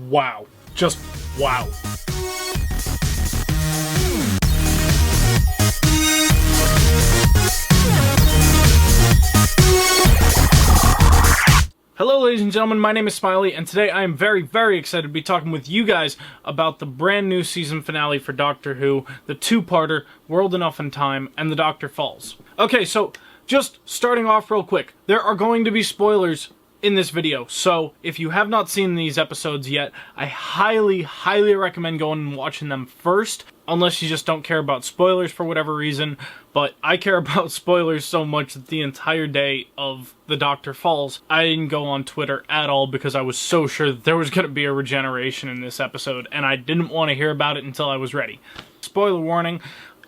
Wow. Just wow. Hello ladies and gentlemen, my name is Smiley, and today I am very, very excited to be talking with you guys about the brand new season finale for Doctor Who, the two-parter, World Enough in Time, and The Doctor Falls. Okay, so, just starting off real quick, there are going to be spoilers in this video, so if you have not seen these episodes yet, I highly, highly recommend going and watching them first, unless you just don't care about spoilers for whatever reason, but I care about spoilers so much that the entire day of The Doctor Falls, I didn't go on Twitter at all because I was so sure that there was going to be a regeneration in this episode, and I didn't want to hear about it until I was ready. Spoiler warning.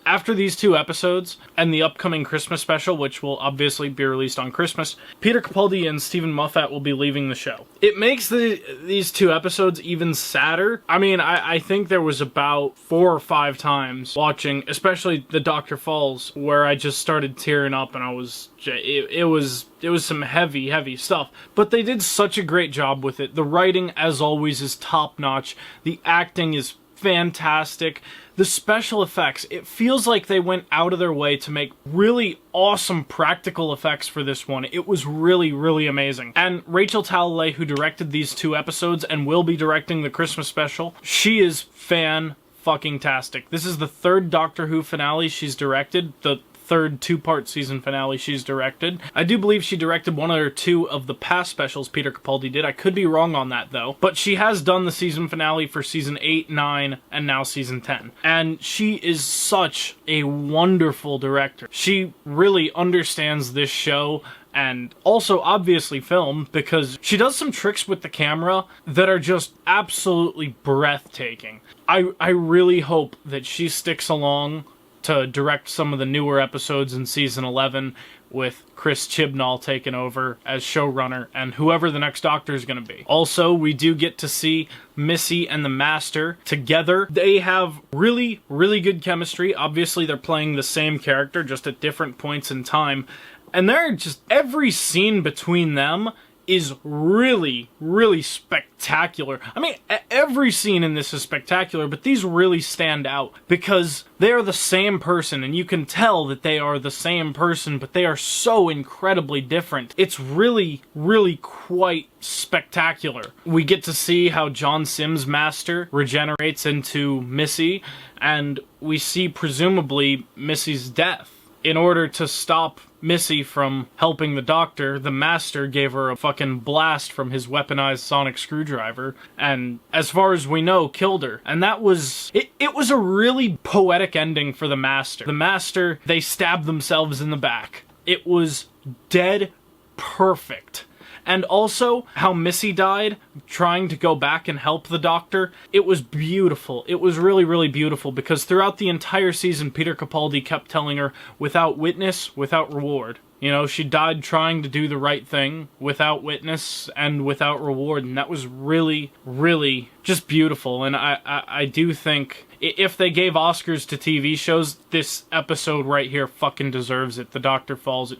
After these two episodes, and the upcoming Christmas special, which will obviously be released on Christmas, Peter Capaldi and Stephen Moffat will be leaving the show. It makes these two episodes even sadder. I mean, I think there was about 4 or 5 times watching, especially The Doctor Falls, where I just started tearing up and I was... It was some heavy, heavy stuff. But they did such a great job with it. The writing, as always, is top-notch. The acting is fantastic. The special effects, it feels like they went out of their way to make really awesome practical effects for this one. It was really, really amazing. And Rachel Talalay, who directed these two episodes and will be directing the Christmas special, she is fan-fucking-tastic. This is the third Doctor Who finale she's directed, the third two-part season finale she's directed. I do believe she directed one or two of the past specials Peter Capaldi did. I could be wrong on that, though. But she has done the season finale for season 8, 9, and now season 10. And she is such a wonderful director. She really understands this show, and also obviously film, because she does some tricks with the camera that are just absolutely breathtaking. I really hope that she sticks along to direct some of the newer episodes in season 11 with Chris Chibnall taking over as showrunner and whoever the next Doctor is going to be. Also, we do get to see Missy and the Master together. They have really, really good chemistry. Obviously, they're playing the same character, just at different points in time. And they're just... every scene between them is really, really spectacular. I mean, every scene in this is spectacular, but these really stand out because they are the same person, and you can tell that they are the same person, but they are so incredibly different. It's really, really quite spectacular. We get to see how John Sims' Master regenerates into Missy, and we see, presumably, Missy's death. In order to stop Missy from helping the Doctor, the Master gave her a fucking blast from his weaponized sonic screwdriver, and as far as we know, killed her. And that was... It was a really poetic ending for the Master. The Master, they stabbed themselves in the back. It was dead perfect. And also, how Missy died, trying to go back and help the Doctor, it was beautiful. It was really, really beautiful, because throughout the entire season, Peter Capaldi kept telling her, without witness, without reward. You know, she died trying to do the right thing, without witness and without reward, and that was really, really just beautiful. And I do think... if they gave Oscars to TV shows, this episode right here fucking deserves it. The Doctor Falls.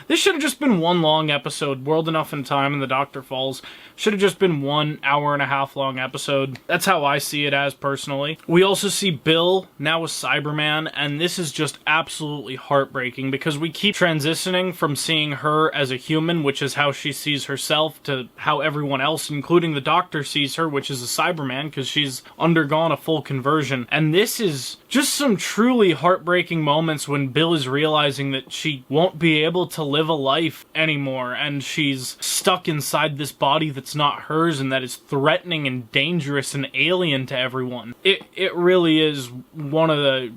This should have just been one long episode. World Enough in Time and The Doctor Falls should have just been 1 hour-and-a-half long episode. That's how I see it as, personally. We also see Bill, now a Cyberman, and this is just absolutely heartbreaking because we keep transitioning from seeing her as a human, which is how she sees herself, to how everyone else, including the Doctor, sees her, which is a Cyberman, because she's undergone a full conversion. And this is just some truly heartbreaking moments when Bill is realizing that she won't be able to live a life anymore, and she's stuck inside this body that's not hers and that is threatening and dangerous and alien to everyone. It really is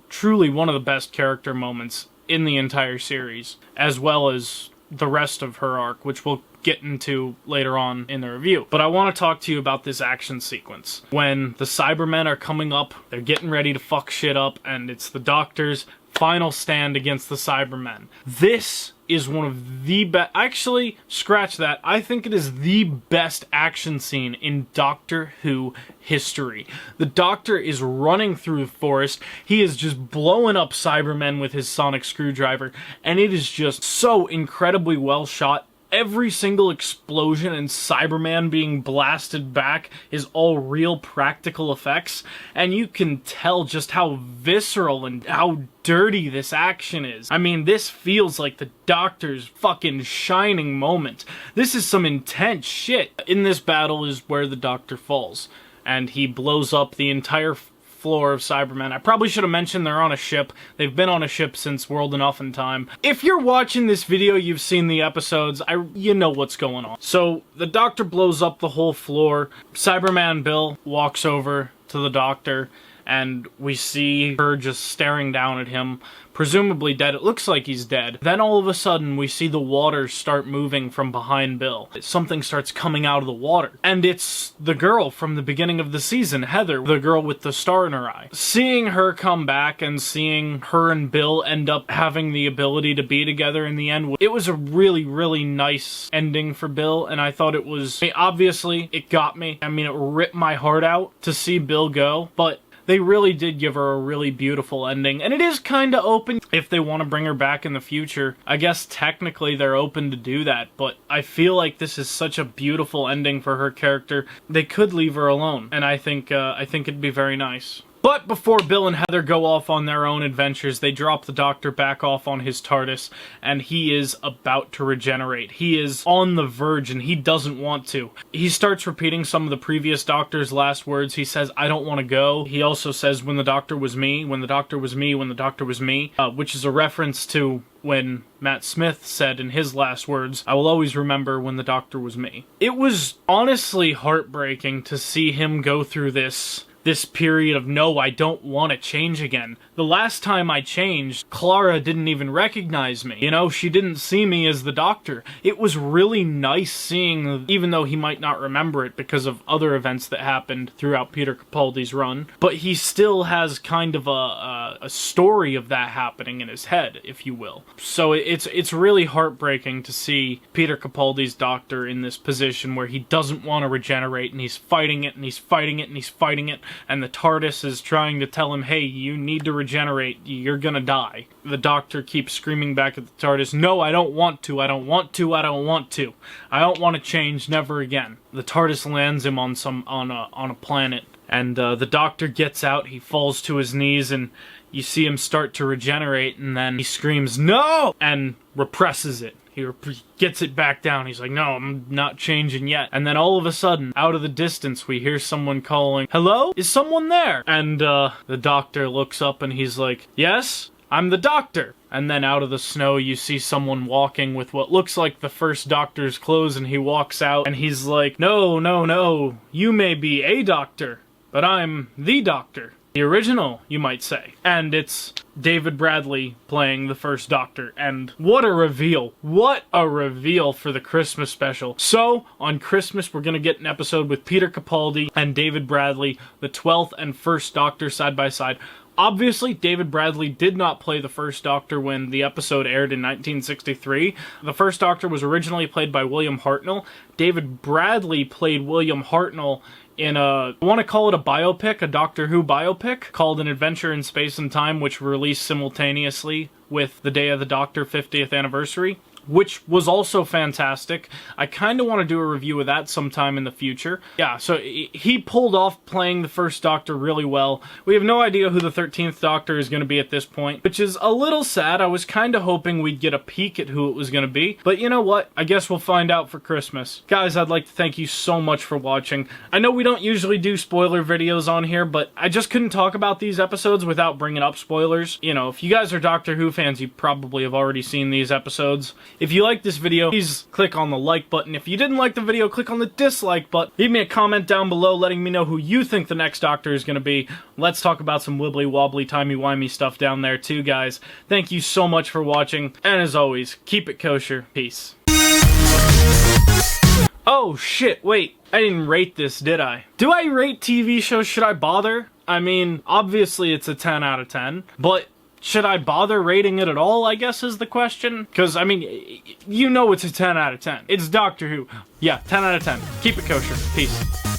truly one of the best character moments in the entire series, as well as the rest of her arc, which we'll get into later on in the review. But I want to talk to you about this action sequence. When the Cybermen are coming up, they're getting ready to fuck shit up, and it's the Doctor's final stand against the Cybermen. This is one of the best... actually, scratch that. I think it is the best action scene in Doctor Who history. The Doctor is running through the forest. He is just blowing up Cybermen with his sonic screwdriver, and it is just so incredibly well shot every single explosion and Cyberman being blasted back is all real practical effects, and you can tell just how visceral and how dirty this action is. I mean, this feels like the Doctor's fucking shining moment. This is some intense shit. In this battle is where the Doctor falls, and he blows up the entire floor of Cybermen. I probably should have mentioned they're on a ship. They've been on a ship since World Enough in Time. If you're watching this video, you've seen the episodes. You know what's going on. So the Doctor blows up the whole floor. Cyberman Bill walks over to the Doctor, and we see her just staring down at him, presumably dead. It looks like he's dead. Then all of a sudden, we see the water start moving from behind Bill. Something starts coming out of the water. And it's the girl from the beginning of the season, Heather, the girl with the star in her eye. Seeing her come back and seeing her and Bill end up having the ability to be together in the end, it was a really, really nice ending for Bill, and I thought it was... I mean, obviously, it got me. I mean, it ripped my heart out to see Bill go, but they really did give her a really beautiful ending, and it is kind of open if they want to bring her back in the future. I guess technically they're open to do that, but I feel like this is such a beautiful ending for her character. They could leave her alone, and I think it'd be very nice. But before Bill and Heather go off on their own adventures, they drop the Doctor back off on his TARDIS, and he is about to regenerate. He is on the verge, and he doesn't want to. He starts repeating some of the previous Doctor's last words. He says, "I don't want to go." He also says, "When the Doctor was me, when the Doctor was me, when the Doctor was me," which is a reference to when Matt Smith said in his last words, "I will always remember when the Doctor was me." It was honestly heartbreaking to see him go through this period of, no, I don't want to change again. The last time I changed, Clara didn't even recognize me. You know, she didn't see me as the Doctor. It was really nice seeing, even though he might not remember it because of other events that happened throughout Peter Capaldi's run, but he still has kind of a story of that happening in his head, if you will. So it's really heartbreaking to see Peter Capaldi's Doctor in this position where he doesn't want to regenerate, and he's fighting it, and he's fighting it, and he's fighting it, and the TARDIS is trying to tell him, hey, you need to regenerate, you're gonna die. The Doctor keeps screaming back at the TARDIS, no, I don't want to, I don't want to, I don't want to. I don't want to change, never again. The TARDIS lands him on a planet, and the Doctor gets out, he falls to his knees, and you see him start to regenerate, and then he screams, no! And represses it. He gets it back down. He's like, no, I'm not changing yet. And then all of a sudden, out of the distance, we hear someone calling, hello? Is someone there? And the Doctor looks up and he's like, yes, I'm the Doctor. And then out of the snow, you see someone walking with what looks like the first Doctor's clothes, and he walks out and he's like, no, no, no, you may be a Doctor, but I'm the Doctor. The original, you might say. And it's David Bradley playing the first Doctor, and what a reveal. What a reveal for the Christmas special. So, on Christmas, we're gonna get an episode with Peter Capaldi and David Bradley, the 12th and first Doctor side by side. Obviously, David Bradley did not play the first Doctor when the episode aired in 1963. The first Doctor was originally played by William Hartnell. David Bradley played William Hartnell in I want to call it a biopic, a Doctor Who biopic, called An Adventure in Space and Time, which released simultaneously with the Day of the Doctor 50th anniversary, which was also fantastic. I kind of want to do a review of that sometime in the future. Yeah, so he pulled off playing the first Doctor really well. We have no idea who the 13th Doctor is going to be at this point, which is a little sad. I was kind of hoping we'd get a peek at who it was going to be, but you know what? I guess we'll find out for Christmas. Guys, I'd like to thank you so much for watching. I know we don't usually do spoiler videos on here, but I just couldn't talk about these episodes without bringing up spoilers. You know, if you guys are Doctor Who fans, you probably have already seen these episodes. If you like this video, please click on the like button. If you didn't like the video, click on the dislike button. Leave me a comment down below letting me know who you think the next Doctor is going to be. Let's talk about some wibbly-wobbly, timey-wimey stuff down there too, guys. Thank you so much for watching, and as always, keep it kosher. Peace. Oh shit, wait. I didn't rate this, did I? Do I rate TV shows? Should I bother? I mean, obviously it's a 10 out of 10, but should I bother rating it at all, I guess is the question? Because, I mean, you know it's a 10 out of 10. It's Doctor Who. Yeah, 10 out of 10. Keep it kosher. Peace.